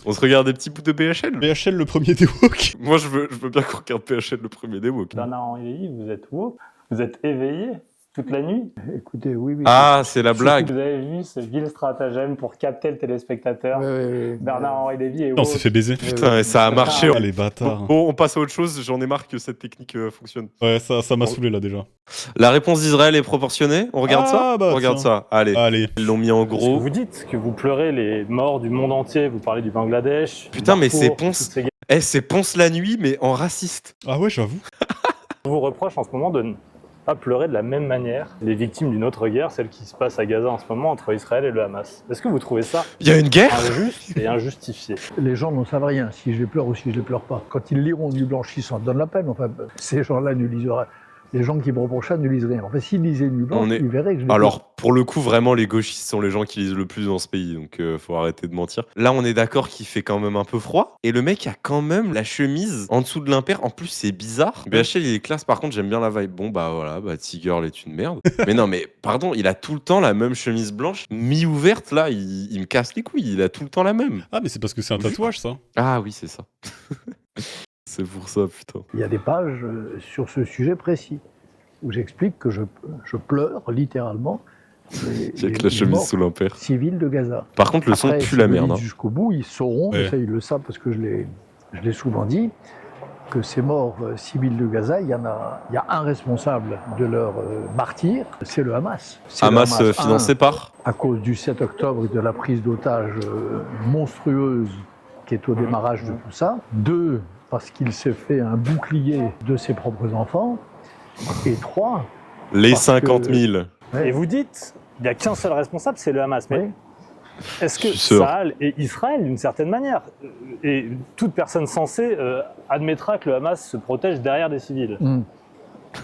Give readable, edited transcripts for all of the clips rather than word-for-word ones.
On se regarde des petits bouts de BHL. BHL, le premier des woke. Moi, je veux bien qu'on regarde BHL, le premier des woke. Bernard-Henri Lévy, vous êtes woke, vous êtes éveillé toute la nuit. Écoutez, oui. Ah, c'est la blague. Vous avez vu ce vil stratagème pour capter le téléspectateur. Oui. Bernard-Henri Lévy est On woke. s'est fait baiser. Putain, ça a marché. Ah, les bâtards. Bon, on passe à autre chose. J'en ai marre que cette technique fonctionne. Ouais, ça m'a saoulé là déjà. La réponse d'Israël est proportionnée. On regarde ça bah, On regarde tiens. ça. Allez. Ils l'ont mis en Parce que gros. vous dites que vous pleurez les morts du monde entier, vous parlez du Bangladesh. Putain, du mais Darfour, c'est toutes Ponce. ces guerres. C'est Ponce la nuit, mais en raciste. Ah ouais, j'avoue. On vous reproche en ce moment de ne pas pleurer de la même manière les victimes d'une autre guerre, celle qui se passe à Gaza en ce moment entre Israël et le Hamas. Est-ce que vous trouvez ça Il y a une guerre injuste et injustifié? Les gens n'en savent rien, si je les pleure ou si je les pleure pas. Quand ils liront Nuit blanche, ils s'en donnent la peine. Enfin, ces gens-là ne lisent rien. Les gens qui me reprochent ça ne lisent rien. Enfin, s'ils lisaient Nuit blanche, ils verraient que je les pleure. Alors, pour le coup, vraiment, les gauchistes sont les gens qui lisent le plus dans ce pays, donc faut arrêter de mentir. Là, on est d'accord qu'il fait quand même un peu froid, et le mec a quand même la chemise en dessous de l'impair. En plus, c'est bizarre. BHL, il est classe, par contre, j'aime bien la vibe. Bon, bah voilà, T-Girl est une merde. Mais non, mais pardon, il a tout le temps la même chemise blanche, mi-ouverte, là, il me casse les couilles, il a tout le temps la même. Ah, mais c'est parce que c'est un tatouage, ça. Ah oui, c'est ça. C'est pour ça, putain. Il y a des pages sur ce sujet précis, où j'explique que je pleure, littéralement, Avec la chemise sous l'impair. Civils de Gaza. Par contre, le son Après, pue si la je le merde. dis Hein. Jusqu'au bout, ils sauront, Ouais. ça, ils le savent parce que je l'ai souvent dit, que ces morts civils de Gaza, il y a un responsable de leur martyr, c'est le Hamas. C'est le Hamas financé par à cause du 7 octobre et de la prise d'otages monstrueuse qui est au démarrage de tout ça. 2, parce qu'il s'est fait un bouclier de ses propres enfants. Et 3, les parce 50 que- 000. Et vous dites, il n'y a qu'un seul responsable, c'est le Hamas. Mais oui, est-ce que Je suis sûr. Tsahal et Israël, d'une certaine manière, et toute personne sensée admettra que le Hamas se protège derrière des civils.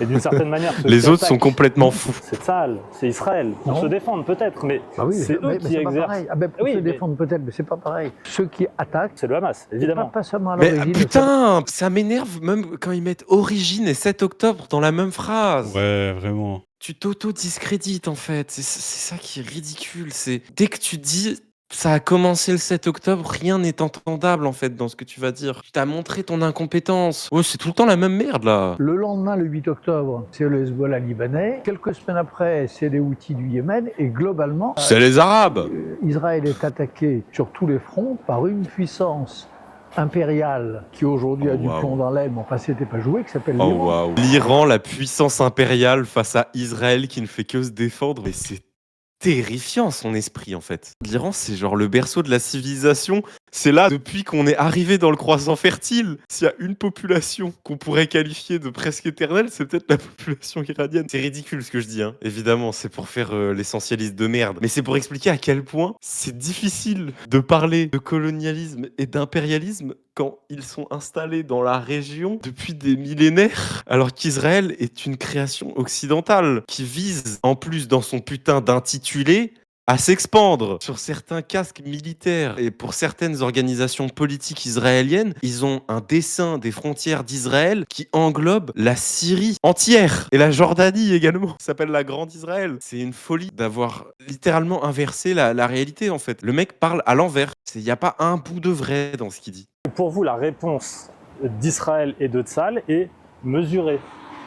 Et d'une certaine manière, ceux Les qui autres sont attaquent, complètement fous. c'est Tsahal, c'est Israël, pour Non. se défendre peut-être, mais bah oui, c'est eux mais qui c'est pas exercent. pareil. Ah ben, pour Oui, se mais- défendre peut-être, mais c'est pas pareil. Ceux qui attaquent, C'est le Hamas, c'est évidemment. pas seulement à Mais l'origine. putain, ça m'énerve même quand ils mettent origine et 7 octobre dans la même phrase. Ouais, vraiment. Tu t'auto-discrédites en fait. C'est ça qui est ridicule. C'est dès que tu dis ça a commencé le 7 octobre, rien n'est entendable en fait dans ce que tu vas dire. Tu t'as montré ton incompétence. Ouais, c'est tout le temps la même merde là. Le lendemain, le 8 octobre, c'est le Hezbollah libanais. Quelques semaines après, c'est les Houthis du Yémen. Et globalement, C'est les Arabes. Israël est attaqué sur tous les fronts par une puissance impériale qui aujourd'hui a Oh, du wow. plomb dans l'aile, mais enfin c'était pas joué, qui s'appelle Oh l'Iran. waouh. L'Iran, la puissance impériale face à Israël qui ne fait que se défendre. Mais c'est terrifiant son esprit en fait. L'Iran, c'est genre le berceau de la civilisation. C'est là depuis qu'on est arrivé dans le croissant fertile. S'il y a une population qu'on pourrait qualifier de presque éternelle, c'est peut-être la population iranienne. C'est ridicule ce que je dis, hein. Évidemment, c'est pour faire l'essentialiste de merde. Mais c'est pour expliquer à quel point c'est difficile de parler de colonialisme et d'impérialisme quand ils sont installés dans la région depuis des millénaires, alors qu'Israël est une création occidentale qui vise, en plus dans son putain d'intitulé, à s'expandre sur certains casques militaires. Et pour certaines organisations politiques israéliennes, ils ont un dessin des frontières d'Israël qui englobe la Syrie entière et la Jordanie également. Ça s'appelle la Grande Israël. C'est une folie d'avoir littéralement inversé la réalité en fait. Le mec parle à l'envers. Il n'y a pas un bout de vrai dans ce qu'il dit. Pour vous, la réponse d'Israël et de Tsahal est mesurée,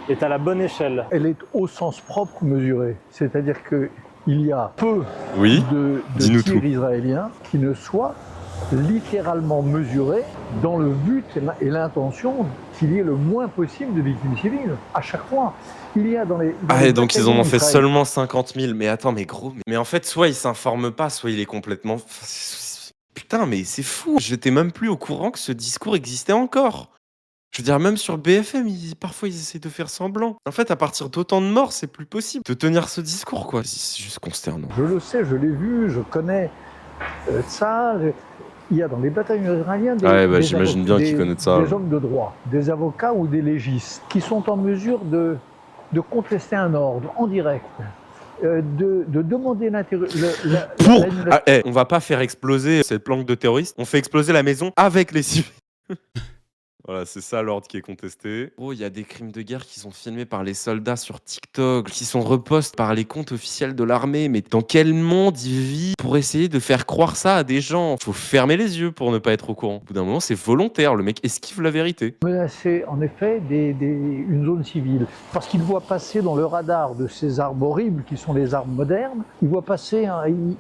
est à la bonne échelle. Elle est au sens propre mesurée. C'est-à-dire qu'il y a peu Oui, de dis-nous tirs tout. israéliens qui ne soient littéralement mesurés dans le but et l'intention qu'il y ait le moins possible de victimes civiles. À chaque fois, il y a dans les... Ah, et donc ils en ont fait Israël. seulement 50 000. Mais attends, mais gros. Mais en fait, soit il s'informe pas, soit il est complètement... Putain, mais c'est fou. J'étais même plus au courant que ce discours existait encore. Je veux dire, même sur BFM, parfois ils essaient de faire semblant. En fait, à partir d'autant de morts, c'est plus possible de tenir ce discours, quoi. C'est juste consternant. Je le sais, je l'ai vu, je connais ça. Il y a dans les bataillons israéliens des j'imagine bien qu'ils connaissent ça. des hommes de droit, des avocats ou des légistes qui sont en mesure de contester un ordre en direct, de demander on va pas faire exploser cette planque de terroristes. On fait exploser la maison avec les civils. Voilà, c'est ça l'ordre qui est contesté. Oh, il y a des crimes de guerre qui sont filmés par les soldats sur TikTok, qui sont repostés par les comptes officiels de l'armée. Mais dans quel monde il vit pour essayer de faire croire ça à des gens? Faut fermer les yeux pour ne pas être au courant. Au bout d'un moment, c'est volontaire. Le mec esquive la vérité. Mais c'est en effet une zone civile. Parce qu'il voit passer dans le radar de ces armes horribles, qui sont les armes modernes, il voit passer,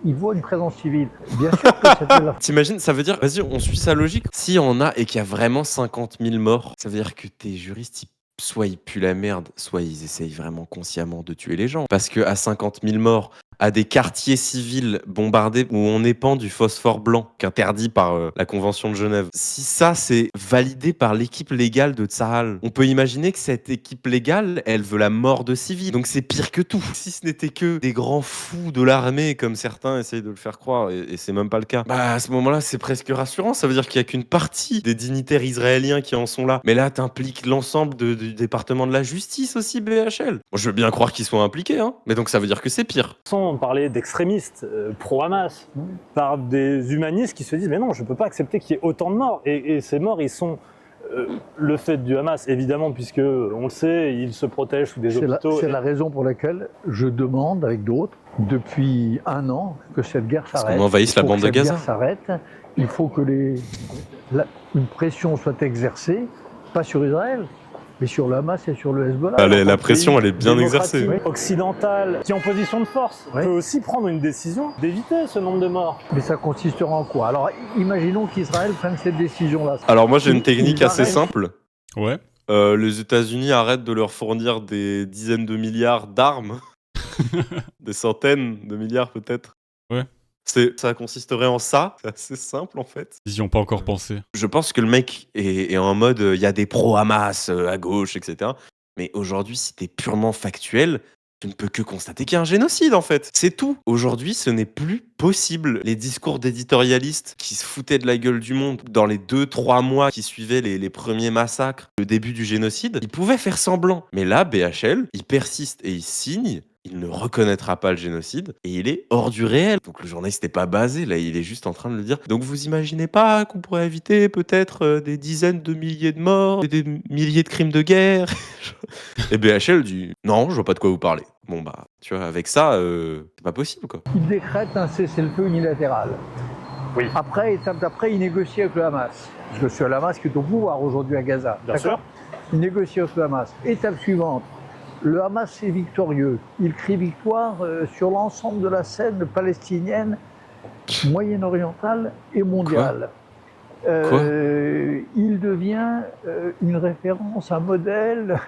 il voit une présence civile. Bien sûr que c'était là. T'imagines, ça veut dire, vas-y, on suit sa logique. Si on a et qu'il y a vraiment 50 000 morts, ça veut dire que tes juristes, soit ils puent la merde, soit ils essayent vraiment consciemment de tuer les gens. Parce que à 50 000 morts, à des quartiers civils bombardés où on épand du phosphore blanc, qu'interdit par la Convention de Genève. Si ça, c'est validé par l'équipe légale de Tsahal, on peut imaginer que cette équipe légale, elle veut la mort de civils. Donc c'est pire que tout. Si ce n'était que des grands fous de l'armée, comme certains essayent de le faire croire, et c'est même pas le cas, bah à ce moment-là, c'est presque rassurant. Ça veut dire qu'il y a qu'une partie des dignitaires israéliens qui en sont là. Mais là, t'impliques l'ensemble du département de la justice aussi, BHL. Moi, je veux bien croire qu'ils soient impliqués, hein. Mais donc ça veut dire que c'est pire. On parlait d'extrémistes pro-Hamas, par des humanistes qui se disent mais non, je ne peux pas accepter qu'il y ait autant de morts. Et ces morts, ils sont le fait du Hamas, évidemment, puisque on le sait, ils se protègent sous des hôpitaux. C'est la raison pour laquelle je demande, avec d'autres, depuis 1 an, que cette guerre s'arrête. Parce qu'on envahisse la bande de Gaza. Guerre s'arrête. Il faut que une pression soit exercée, pas sur Israël, mais sur le Hamas et sur le Hezbollah. Allez, la pression, elle est bien exercée. Occidentale, qui est en position de force, peut aussi prendre une décision d'éviter ce nombre de morts. Mais ça consistera en quoi? Alors, imaginons qu'Israël prenne cette décision-là. Alors moi, j'ai une technique assez simple. Ouais. Les États-Unis arrêtent de leur fournir des dizaines de milliards d'armes, des centaines de milliards peut-être. Ouais. Ça consisterait en ça. C'est assez simple en fait. Ils y ont pas encore pensé. Je pense que le mec est en mode il y a des pro-Hamas à gauche, etc. Mais aujourd'hui, si t'es purement factuel, tu ne peux que constater qu'il y a un génocide en fait. C'est tout. Aujourd'hui, ce n'est plus possible. Les discours d'éditorialistes qui se foutaient de la gueule du monde dans les 2-3 mois qui suivaient les premiers massacres, le début du génocide, ils pouvaient faire semblant. Mais là, BHL, il persiste et il signe. Il ne reconnaîtra pas le génocide et il est hors du réel. Donc le journaliste n'est pas basé, là il est juste en train de le dire. Donc vous imaginez pas qu'on pourrait éviter peut-être des dizaines de milliers de morts, et des milliers de crimes de guerre. Et BHL dit non, je vois pas de quoi vous parlez. Bon bah, tu vois, avec ça, c'est pas possible quoi. Il décrète un cessez-le-feu unilatéral. Oui. Après, étape d'après, il négocie avec le Hamas. Parce que c'est le Hamas qui est au pouvoir aujourd'hui à Gaza. Bien sûr. Il négocie avec le Hamas. Étape suivante. Le Hamas est victorieux. Il crie victoire sur l'ensemble de la scène palestinienne, moyen-orientale et mondiale. Il devient une référence, un modèle,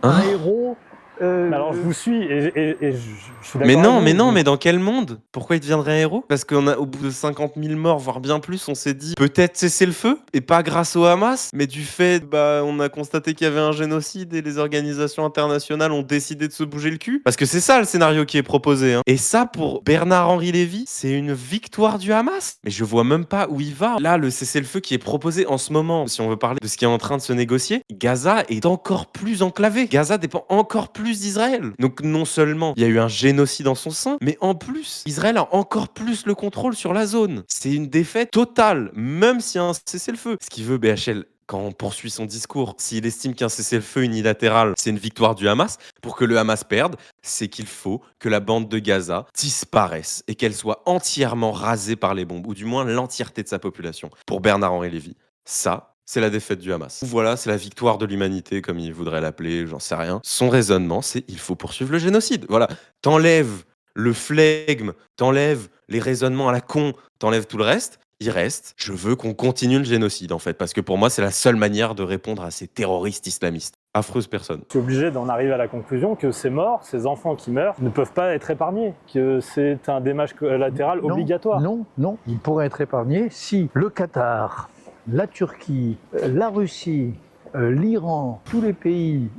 un héros. Alors je vous suis et je suis d'accord. Mais non, mais dans quel monde? Pourquoi il deviendrait un héros? Parce qu'au bout de 50 000 morts, voire bien plus, on s'est dit peut-être cesser le feu, et pas grâce au Hamas, mais du fait, on a constaté qu'il y avait un génocide et les organisations internationales ont décidé de se bouger le cul. Parce que c'est ça le scénario qui est proposé. Hein. Et ça, pour Bernard-Henri Lévy, c'est une victoire du Hamas. Mais je vois même pas où il va. Là, le cessez-le-feu qui est proposé en ce moment, si on veut parler de ce qui est en train de se négocier, Gaza est encore plus enclavé. Gaza dépend encore plus d'Israël. Donc non seulement il y a eu un génocide en son sein, mais en plus, Israël a encore plus le contrôle sur la zone. C'est une défaite totale, même s'il y a un cessez-le-feu. Ce qui veut BHL, quand on poursuit son discours, s'il estime qu'un cessez-le-feu unilatéral, c'est une victoire du Hamas, pour que le Hamas perde, c'est qu'il faut que la bande de Gaza disparaisse et qu'elle soit entièrement rasée par les bombes, ou du moins l'entièreté de sa population. Pour Bernard-Henri Lévy, ça, c'est la défaite du Hamas. Voilà, c'est la victoire de l'humanité, comme il voudrait l'appeler, j'en sais rien. Son raisonnement, c'est il faut poursuivre le génocide. Voilà, t'enlèves le flegme, t'enlèves les raisonnements à la con, t'enlèves tout le reste, il reste, je veux qu'on continue le génocide en fait, parce que pour moi, c'est la seule manière de répondre à ces terroristes islamistes. Affreuse personne. Je suis obligé d'en arriver à la conclusion que ces morts, ces enfants qui meurent, ne peuvent pas être épargnés, que c'est un dommage collatéral obligatoire. Non, ils pourraient être épargnés si le Qatar, la Turquie, la Russie, l'Iran, tous les pays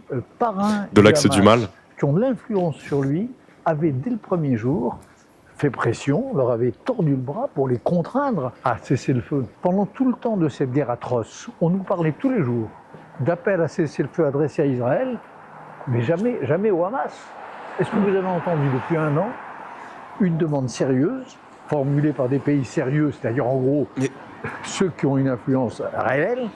parrains de l'axe du mal qui ont de l'influence sur lui, avaient dès le premier jour fait pression, leur avaient tordu le bras pour les contraindre à cesser le feu. Pendant tout le temps de cette guerre atroce, on nous parlait tous les jours d'appels à cesser le feu adressés à Israël, mais jamais au Hamas. Est-ce que vous avez entendu depuis 1 an une demande sérieuse, formulée par des pays sérieux, c'est-à-dire en gros ceux qui ont une influence réelle,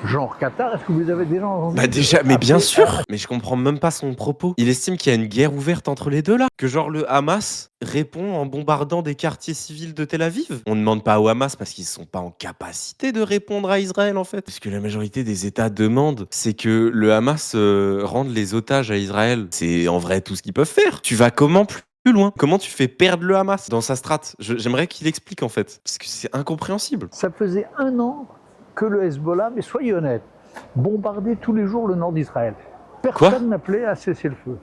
genre Qatar. Est-ce que vous avez déjà entendu Bah déjà, mais bien appeler sûr. Mais je comprends même pas son propos. Il estime qu'il y a une guerre ouverte entre les deux là. Que genre le Hamas répond en bombardant des quartiers civils de Tel Aviv. On ne demande pas au Hamas parce qu'ils sont pas en capacité de répondre à Israël en fait. Ce que la majorité des États demandent, c'est que le Hamas rende les otages à Israël. C'est en vrai tout ce qu'ils peuvent faire. Tu vas comment plus loin? Comment tu fais perdre le Hamas dans sa strate? J'aimerais qu'il explique en fait. Parce que c'est incompréhensible. Ça faisait 1 an que le Hezbollah, mais soyez honnête, bombardait tous les jours le nord d'Israël. Personne n'appelait à cesser le feu.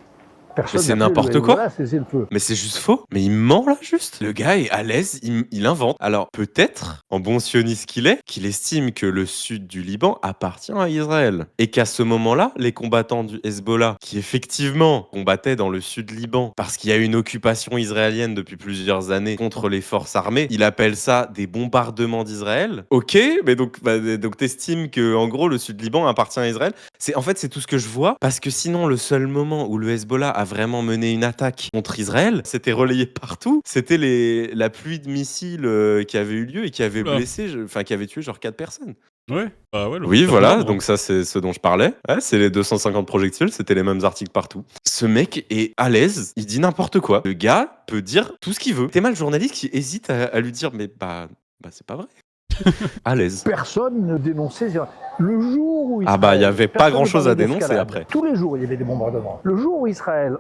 Personne c'est n'appelait n'importe le quoi. Hezbollah à cesser le feu. Mais c'est juste faux. Mais il ment là juste. Le gars est à l'aise, il invente. Alors peut-être, en bon sioniste qu'il est, qu'il estime que le sud du Liban appartient à Israël. Et qu'à ce moment-là, les combattants du Hezbollah, qui effectivement combattaient dans le sud Liban, parce qu'il y a une occupation israélienne depuis plusieurs années contre les forces armées, il appelle ça des bombardements d'Israël. Ok, mais donc t'estimes que en gros le sud Liban appartient à Israël. En fait c'est tout ce que je vois, parce que sinon le seul moment où le Hezbollah a vraiment mené une attaque contre Israël, c'était relayé partout. C'était la pluie de missiles qui avait eu lieu et qui avait Oula. blessé, qui avait tué genre 4 personnes. Ouais, bah ouais. Oui, le voilà, novembre, donc ça c'est ce dont je parlais. Ouais, c'est les 250 projectiles, c'était les mêmes articles partout. Ce mec est à l'aise, il dit n'importe quoi. Le gars peut dire tout ce qu'il veut. T'es mal le journaliste qui hésite à lui dire mais bah c'est pas vrai. À l'aise. Personne ne dénonçait. Le jour où Israël, Ah bah, il y avait pas personne ne grand-chose à parlait dénoncer d'escalade. après. Tous les jours, il y avait des bombardements. Le jour où Israël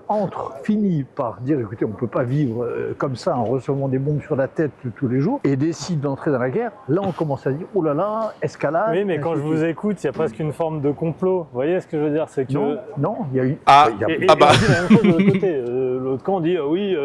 finit par dire, écoutez, on ne peut pas vivre comme ça en recevant des bombes sur la tête tous les jours, et décide d'entrer dans la guerre, là on commence à dire, oh là là, escalade. Oui, mais quand ainsi je de vous suite. écoute, il y a presque une forme de complot. Vous voyez ce que je veux dire? C'est que. Non, il y a eu. Ah, il y a- Et Ah bah. on dit la même chose de l'autre côté. L'autre camp dit oui,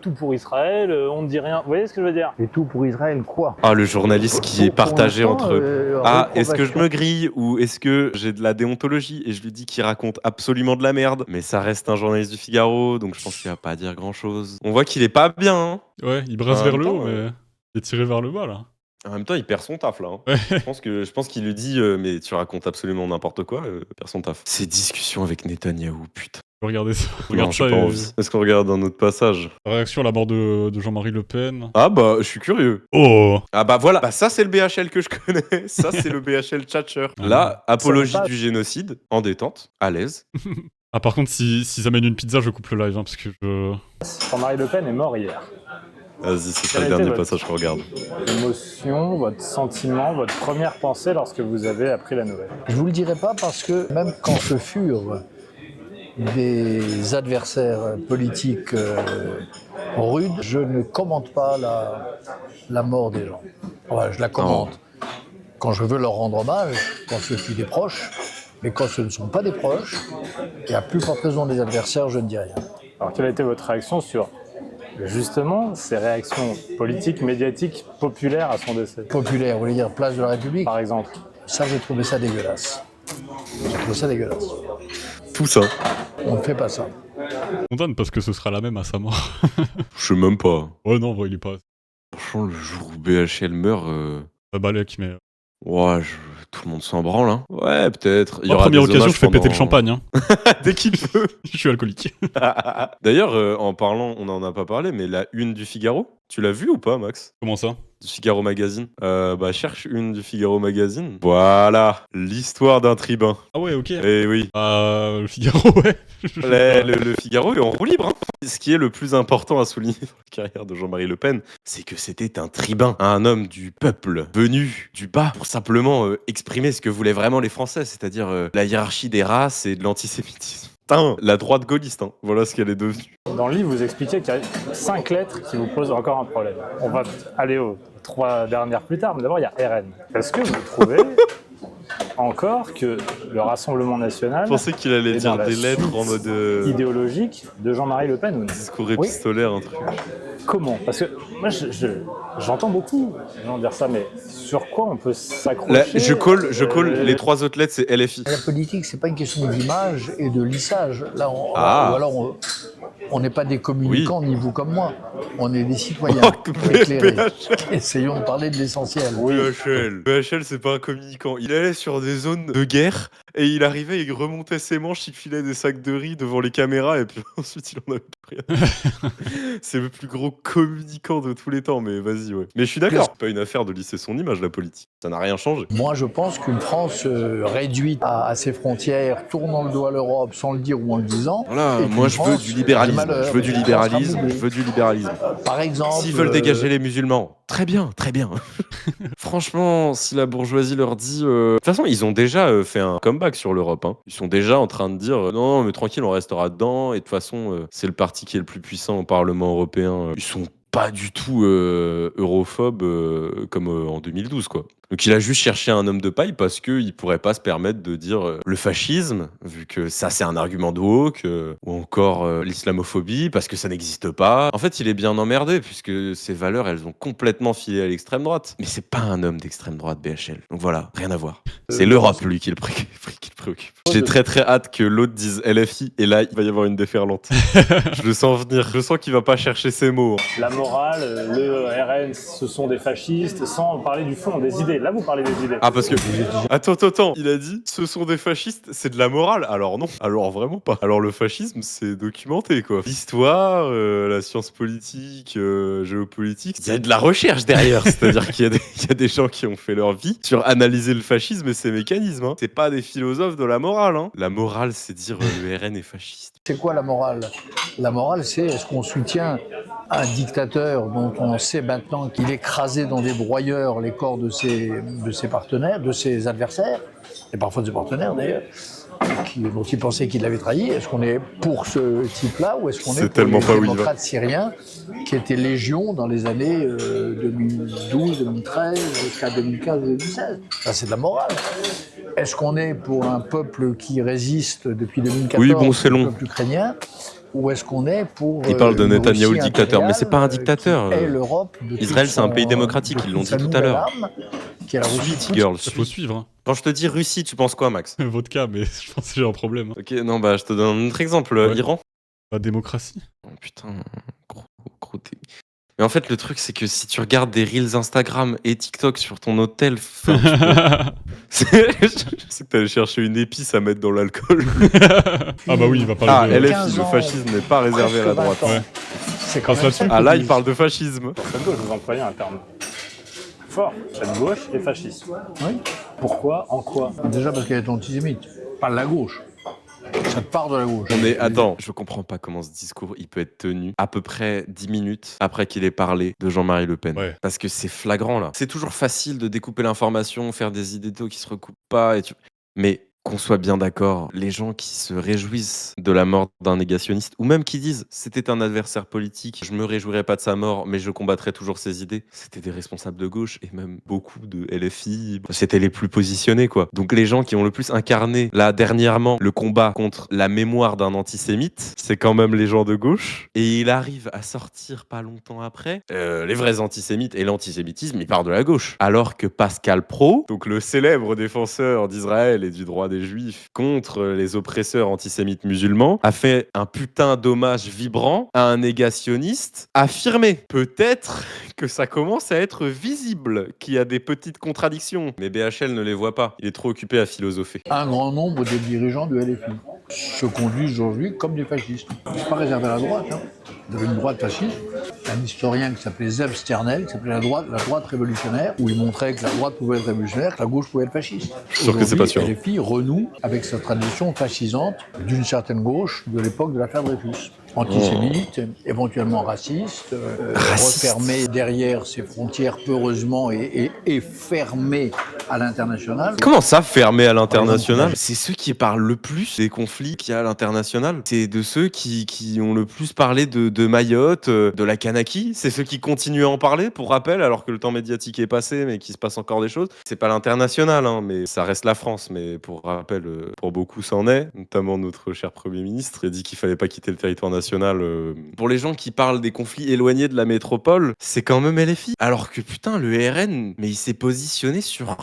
tout pour Israël, on ne dit rien. Vous voyez ce que je veux dire? Et tout pour Israël, quoi? Ah, le journaliste qui est Pour partagé l'instant, entre ah, est-ce que je réprobation. me grille ou est-ce que j'ai de la déontologie? Et je lui dis qu'il raconte absolument de la merde. Mais ça reste un journaliste du Figaro, donc je pense qu'il va pas dire grand-chose. On voit qu'il est pas bien, hein. Ouais, il brasse En vers même le temps, haut, mais il est tiré vers le bas là. En même temps, il perd son taf, là, hein. Ouais. Je pense qu'il lui dit mais tu racontes absolument n'importe quoi, il perd son taf. Ces discussions avec Netanyahou, putain. Regardez ça. Non, Regarde j'ai ça. pas et- envie. Est-ce qu'on regarde un autre passage? Réaction à la mort de Jean-Marie Le Pen. Ah bah, je suis curieux. Oh. Ah bah voilà, bah ça c'est le BHL que je connais, ça c'est le BHL Tchatcher. Là, apologie Ça me du génocide, en détente, à l'aise. Ah, par contre, s'ils amènent une pizza, je coupe le live, hein, parce que je. Jean-Marie Le Pen est mort hier. Vas-y, c'est ça Quel le a dernier été passage qu'on regarde. Émotion, votre sentiment, votre première pensée lorsque vous avez appris la nouvelle. Je vous le dirai pas parce que même quand ce furent des adversaires politiques rudes, je ne commente pas la mort des gens. Enfin, je la commente quand je veux leur rendre hommage, quand ce fut des proches, mais quand ce ne sont pas des proches, et à plus forte raison des adversaires, je ne dis rien. Alors, quelle a été votre réaction sur justement ces réactions politiques, médiatiques, populaires à son décès, Populaire, vous voulez dire place de la République? par exemple? Ça, j'ai trouvé ça dégueulasse. J'ai trouvé ça dégueulasse. Tout ça. On ne fait pas ça. Condamne parce que ce sera la même à sa mort. Je sais même pas. Ouais, non, en vrai, il est pas. Franchement, le jour où BHL meurt, Balek, mais. ouais, tout le monde s'en branle, hein. Ouais, peut-être. Il y Moi, aura première des occasion, hommages je fais péter le pendant- champagne. Hein. Dès qu'il peut. Je suis alcoolique. D'ailleurs, en parlant, on en a pas parlé, mais la une du Figaro, tu l'as vue ou pas, Max? Comment ça? Du Figaro Magazine. Bah, cherche une du Figaro Magazine. Voilà, l'histoire d'un tribun. Ah ouais, ok. Eh oui. Le Figaro, ouais. Le Figaro est en roue libre, hein. Ce qui est le plus important à souligner dans la carrière de Jean-Marie Le Pen, c'est que c'était un tribun, un homme du peuple, venu du bas pour simplement exprimer ce que voulaient vraiment les Français, c'est-à-dire la hiérarchie des races et de l'antisémitisme. Putain, la droite gaulliste, hein. Voilà ce qu'elle est devenue. Dans le livre, vous expliquez qu'il y a 5 lettres qui vous posent encore un problème. On va aller aux 3 dernières plus tard, mais d'abord il y a RN. Est-ce que vous trouvez encore que le Rassemblement National Je pensais qu'il allait est dans dire la des lettres suite en mode idéologique de Jean-Marie Le Pen ou non? discours épistolaire, un truc. Comment? Parce que moi, j'entends beaucoup de gens dire ça, mais sur quoi on peut s'accrocher? Je colle les 3 autres lettres, c'est LFI. La politique, c'est pas une question d'image et de lissage. Là, ou Ah. alors on n'est pas des communicants, ni vous comme moi. On est des citoyens Oh, éclairés. BHL. Essayons de parler de l'essentiel. BHL, c'est pas un communicant. Il allait sur des zones de guerre et il arrivait, il remontait ses manches, il filait des sacs de riz devant les caméras et puis ensuite il en avait plus rien. C'est le plus gros communicant de tous les temps, mais vas-y. bourgeoisie, ouais. Mais je suis d'accord, c'est pas une affaire de lisser son image, la politique. Ça n'a rien changé. Moi, je pense qu'une France réduite à ses frontières, tournant le dos à l'Europe sans le dire ou en le disant. Voilà, est moi une je veux France du libéralisme. malheur, Je veux du une France libéralisme. rabougrie. Je veux du libéralisme. Par exemple. S'ils veulent dégager les musulmans, très bien, très bien. Franchement, si la bourgeoisie leur dit... De toute façon, ils ont déjà fait un comeback sur l'Europe. Hein. Ils sont déjà en train de dire non, mais tranquille, on restera dedans. Et de toute façon, c'est le parti qui est le plus puissant au Parlement européen. Ils sont pas du tout europhobes comme en 2012, quoi. Donc il a juste cherché un homme de paille parce qu'il pourrait pas se permettre de dire le fascisme, vu que ça c'est un argument de woke, ou encore l'islamophobie, parce que ça n'existe pas. En fait, il est bien emmerdé, puisque ces valeurs, elles ont complètement filé à l'extrême droite. Mais c'est pas un homme d'extrême droite, BHL. Donc voilà, rien à voir. C'est l'Europe, lui, qui le préoccupe. J'ai très très hâte que l'autre dise LFI, et là, il va y avoir une déferlante. Je le sens venir. Je sens qu'il va pas chercher ses mots. La morale, le RN, ce sont des fascistes, sans parler du fond, des idées. Là, vous parlez des idées. Ah, parce que... Attends. Il a dit, ce sont des fascistes, c'est de la morale. Alors non, alors vraiment pas. Alors le fascisme, c'est documenté, quoi. L'histoire, la science politique, géopolitique, il y a de la recherche derrière. C'est-à-dire qu'il y a des gens qui ont fait leur vie sur analyser le fascisme et ses mécanismes. Hein. C'est pas des philosophes de la morale. Hein. La morale, c'est dire le RN est fasciste. C'est quoi la morale? La morale, c'est est-ce qu'on soutient un dictateur dont on sait maintenant qu'il écrasait dans des broyeurs les corps de ses partenaires, de ses adversaires, et parfois de ses partenaires d'ailleurs, dont il pensait qu'il l'avait trahi. Est-ce qu'on est pour ce type-là ou est-ce qu'on est pour les démocrates syriens qui étaient légion dans les années 2012, 2013, jusqu'à 2015, 2016? Ça, c'est de la morale. Est-ce qu'on est pour un peuple qui résiste depuis 2014, oui, bon, c'est long. le peuple ukrainien, ou est-ce qu'on est pour il parle de Netanyahou le dictateur, mais c'est pas un dictateur. Israël, c'est un pays démocratique, ils l'ont dit tout à l'heure. Sweet girl, Il faut suivre. Hein. Quand je te dis Russie, tu penses quoi, Max? Vodka, mais je pense que j'ai un problème. Ok, non, bah je te donne un autre exemple. Ouais. Iran. La démocratie. Oh putain, gros Mais en fait, le truc, c'est que si tu regardes des reels Instagram et TikTok sur ton hôtel, je sais que t'allais chercher une épice à mettre dans l'alcool. Ah bah oui, il va parler de... LFI, le fascisme n'est pas réservé à la droite. Ouais. C'est quand Passe même là-dessus. Là, il parle de fascisme. Cette gauche, vous employez un terme fort. Cette gauche est fasciste. Oui. Pourquoi? En quoi? Déjà parce qu'elle est antisémite, pas de la gauche. Ça part de la gauche. Mais attends, je comprends pas comment ce discours il peut être tenu à peu près 10 minutes après qu'il ait parlé de Jean-Marie Le Pen. Ouais. Parce que c'est flagrant là. C'est toujours facile de découper l'information, faire des idées qui se recoupent pas. Mais qu'on soit bien d'accord, les gens qui se réjouissent de la mort d'un négationniste, ou même qui disent c'était un adversaire politique, je me réjouirais pas de sa mort, mais je combattrai toujours ses idées, c'était des responsables de gauche et même beaucoup de LFI. C'était les plus positionnés, quoi. Donc les gens qui ont le plus incarné, là, dernièrement, le combat contre la mémoire d'un antisémite, c'est quand même les gens de gauche. Et il arrive à sortir pas longtemps après les vrais antisémites, et l'antisémitisme, il part de la gauche. Alors que Pascal Praud, donc le célèbre défenseur d'Israël et du droit des Juifs contre les oppresseurs antisémites musulmans, a fait un putain d'hommage vibrant à un négationniste affirmé. Peut-être que ça commence à être visible, qu'il y a des petites contradictions. Mais BHL ne les voit pas. Il est trop occupé à philosopher. Un grand nombre des dirigeants du LFI se conduisent aujourd'hui comme des fascistes. C'est pas réservé à la droite. Hein. Vous avez une droite fasciste. Un historien qui s'appelait Zeb Sternel, qui s'appelait la droite révolutionnaire, où il montrait que la droite pouvait être révolutionnaire, que la gauche pouvait être fasciste. Je suis sûr que c'est pas sûr. LFI renoue avec sa tradition fascisante d'une certaine gauche de l'époque de l'affaire Dreyfus. Antisémite, éventuellement raciste, refermé derrière ses frontières peureusement et fermé à l'international. Comment ça, fermé à l'international? C'est ceux qui parlent le plus des conflits qu'il y a à l'international. C'est de ceux qui ont le plus parlé de Mayotte, de la Kanaki. C'est ceux qui continuent à en parler, pour rappel, alors que le temps médiatique est passé, mais qu'il se passe encore des choses. C'est pas l'international, hein, mais ça reste la France. Mais pour rappel, pour beaucoup, ça en est. Notamment notre cher Premier ministre a dit qu'il fallait pas quitter le territoire national. Pour les gens qui parlent des conflits éloignés de la métropole, c'est quand même LFI. Alors que putain, le RN, mais il s'est positionné sur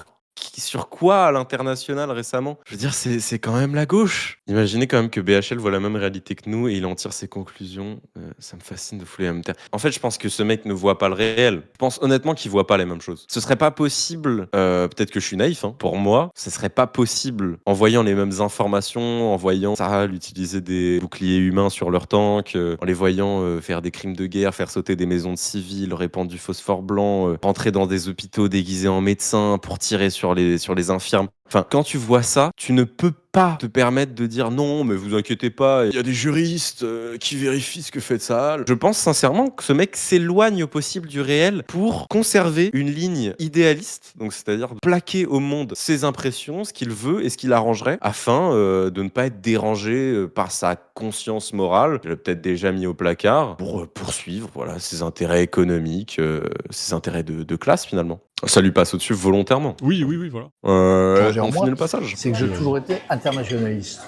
sur quoi à l'international récemment? Je veux dire, c'est quand même la gauche. Imaginez quand même que BHL voit la même réalité que nous et il en tire ses conclusions. Ça me fascine de fouler la même terre. En fait, je pense que ce mec ne voit pas le réel. Je pense honnêtement qu'il voit pas les mêmes choses. Ce serait pas possible, peut-être que je suis naïf, hein, pour moi, ce serait pas possible, en voyant les mêmes informations, en voyant Sahel utiliser des boucliers humains sur leur tank, en les voyant faire des crimes de guerre, faire sauter des maisons de civils, répandre du phosphore blanc, rentrer dans des hôpitaux déguisés en médecins pour tirer sur les infirmes. Enfin, quand tu vois ça, tu ne peux pas te permettre de dire non, mais vous inquiétez pas, il y a des juristes qui vérifient ce que fait Sahel. Je pense sincèrement que ce mec s'éloigne au possible du réel pour conserver une ligne idéaliste, donc c'est-à-dire plaquer au monde ses impressions, ce qu'il veut et ce qu'il arrangerait, afin de ne pas être dérangé par sa conscience morale, qu'il a peut-être déjà mis au placard, pour poursuivre voilà, ses intérêts économiques, ses intérêts de classe finalement. Ça lui passe au-dessus volontairement. Oui, voilà. On finit le passage. C'est que j'ai toujours été internationaliste.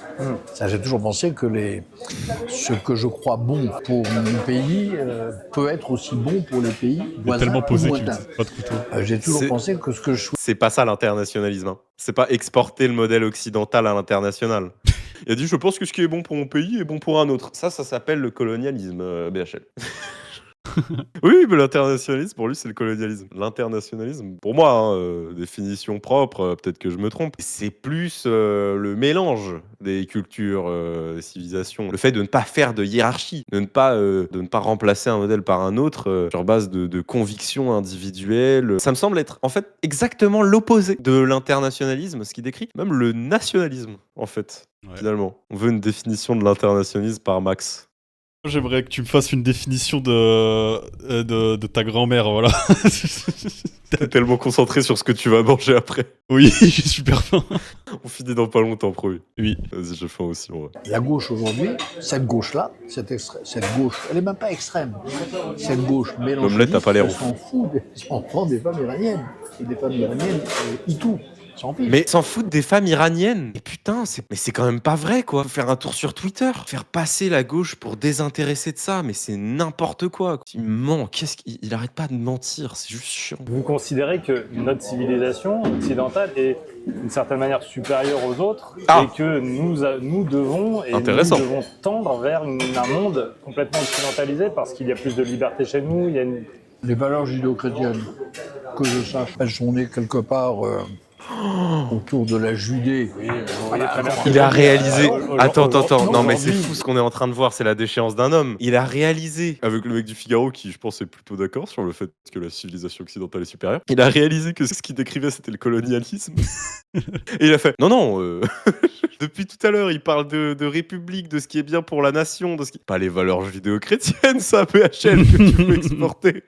Ça, j'ai toujours pensé que ce que je crois bon pour mon pays peut être aussi bon pour les pays voisins. Tellement posé ou qu'il lointains. n'utilise pas de couteau. J'ai toujours pensé que ce que je C'est pas ça l'internationalisme. Hein. C'est pas exporter le modèle occidental à l'international. Il a dit je pense que ce qui est bon pour mon pays est bon pour un autre. Ça s'appelle le colonialisme, BHL. Oui, mais l'internationalisme, pour lui, c'est le colonialisme. L'internationalisme, pour moi, hein, définition propre, peut-être que je me trompe, c'est plus le mélange des cultures, des civilisations. Le fait de ne pas faire de hiérarchie, de ne pas remplacer un modèle par un autre sur base de convictions individuelles. Ça me semble être, en fait, exactement l'opposé de l'internationalisme, ce qui décrit même le nationalisme, en fait, finalement. On veut une définition de l'internationalisme par Max. J'aimerais que tu me fasses une définition de ta grand-mère, voilà. T'es tellement concentré sur ce que tu vas manger après. Oui, je suis super faim. On finit dans pas longtemps, promis. Oui. Vas-y, j'ai faim aussi, en vrai. La gauche aujourd'hui, cette gauche-là, cette gauche, elle n'est même pas extrême. Cette gauche L'omelette a pas l'air elle s'en fout des enfants des femmes iraniennes. Et des femmes iraniennes, tout. Mais s'en foutent des femmes iraniennes. Et putain, mais c'est quand même pas vrai, quoi. Faut faire un tour sur Twitter, faire passer la gauche pour désintéresser de ça, mais c'est n'importe quoi. Il ment, il arrête pas de mentir, c'est juste chiant. Vous considérez que notre civilisation occidentale est d'une certaine manière supérieure aux autres et que nous devons tendre vers un monde complètement occidentalisé parce qu'il y a plus de liberté chez nous, il y a une... Les valeurs judéo-chrétiennes, que je sache, elles sont nées quelque part autour de la Judée. Il a réalisé... Attends. Non, mais c'est fou ce qu'on est en train de voir, c'est la déchéance d'un homme. Il a réalisé, avec le mec du Figaro, qui je pense est plutôt d'accord sur le fait que la civilisation occidentale est supérieure, il a réalisé que ce qu'il décrivait, c'était le colonialisme. Et il a fait, non, depuis tout à l'heure, il parle de république, de ce qui est bien pour la nation, pas les valeurs judéo-chrétiennes, ça, BHL, que tu veux exporter.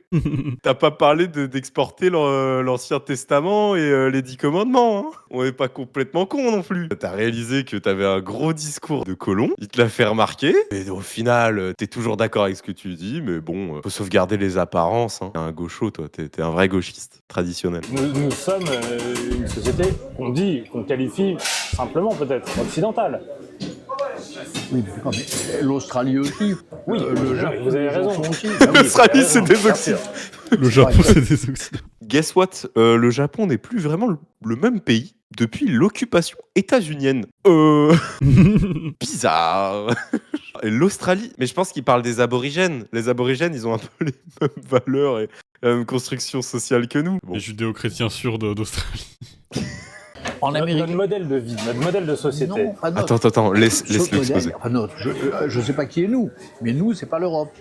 T'as pas parlé d'exporter l'Ancien Testament et les 10 commandements. Hein. On n'est pas complètement con non plus. T'as réalisé que t'avais un gros discours de colon, il te l'a fait remarquer, et au final, t'es toujours d'accord avec ce que tu dis, mais bon, faut sauvegarder les apparences. Hein. T'es un gaucho, toi, t'es un vrai gauchiste traditionnel. Nous sommes une société qu'on qualifie simplement peut-être occidentale. Oui, d'accord, mais l'Australie aussi. Oui, le Japon, vous avez raison. aussi. L'Australie, c'est des Occidentaux. Le Japon, c'est des Occidentaux. Guess what? Le Japon n'est plus vraiment le même pays depuis l'occupation états-unienne. Bizarre. Et l'Australie, mais je pense qu'il parle des aborigènes. Les aborigènes, ils ont un peu les mêmes valeurs et la même construction sociale que nous. Bon. Les judéo-chrétiens sûrs d'Australie. En Amérique. Notre modèle de vie, notre modèle de société. Non, pas notre. Attends, laisse-le exposer. Enfin, notre. Je ne sais pas qui est nous, mais nous, c'est pas l'Europe.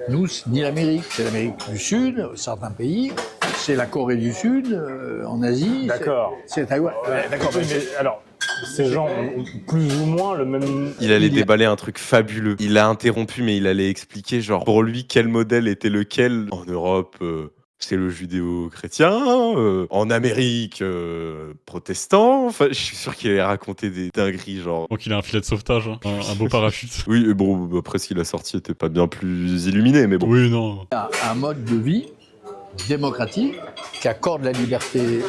Nous, c'est ni l'Amérique, c'est l'Amérique du Sud, certains pays, c'est la Corée du Sud, en Asie. D'accord. C'est Taïwan. D'accord. Oui, mais alors, ces gens ont plus ou moins le même... Il allait déballer un truc fabuleux. Il a interrompu, mais il allait expliquer, genre, pour lui, quel modèle était lequel en Europe. C'est le judéo-chrétien, en Amérique, protestant. Enfin, je suis sûr qu'il allait raconter des dingueries, genre. Donc il a un filet de sauvetage, hein, un beau parachute. Oui, et bon, après ce qu'il a sorti était pas bien plus illuminé, mais bon. Oui, non. Un mode de vie démocratique qui accorde la liberté,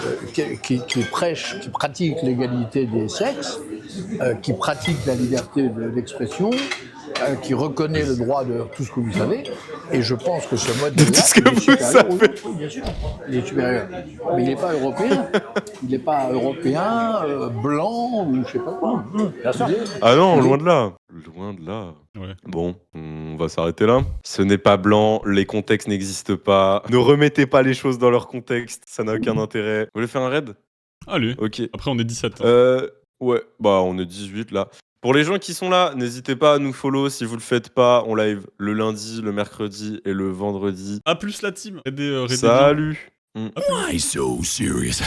qui prêche, qui pratique l'égalité des sexes, qui pratique la liberté de l'expression, qui reconnaît le droit de tout ce que vous savez, et je pense que ce mode De tout ce que vous savez. Oui, bien sûr, il est supérieur. Mais il n'est pas européen. Il n'est pas européen, blanc ou je sais pas quoi. Bien sûr. Ah non, loin de là. Loin de là. Ouais. Bon, on va s'arrêter là. Ce n'est pas blanc, les contextes n'existent pas. Ne remettez pas les choses dans leur contexte, ça n'a aucun intérêt. Vous voulez faire un raid? Allez, Ok. après on est 17. Ouais, bah on est 18 là. Pour les gens qui sont là, n'hésitez pas à nous follow si vous le faites pas. On live le lundi, le mercredi et le vendredi. Ah, plus la team. Raidez bien. Salut. Why so serious?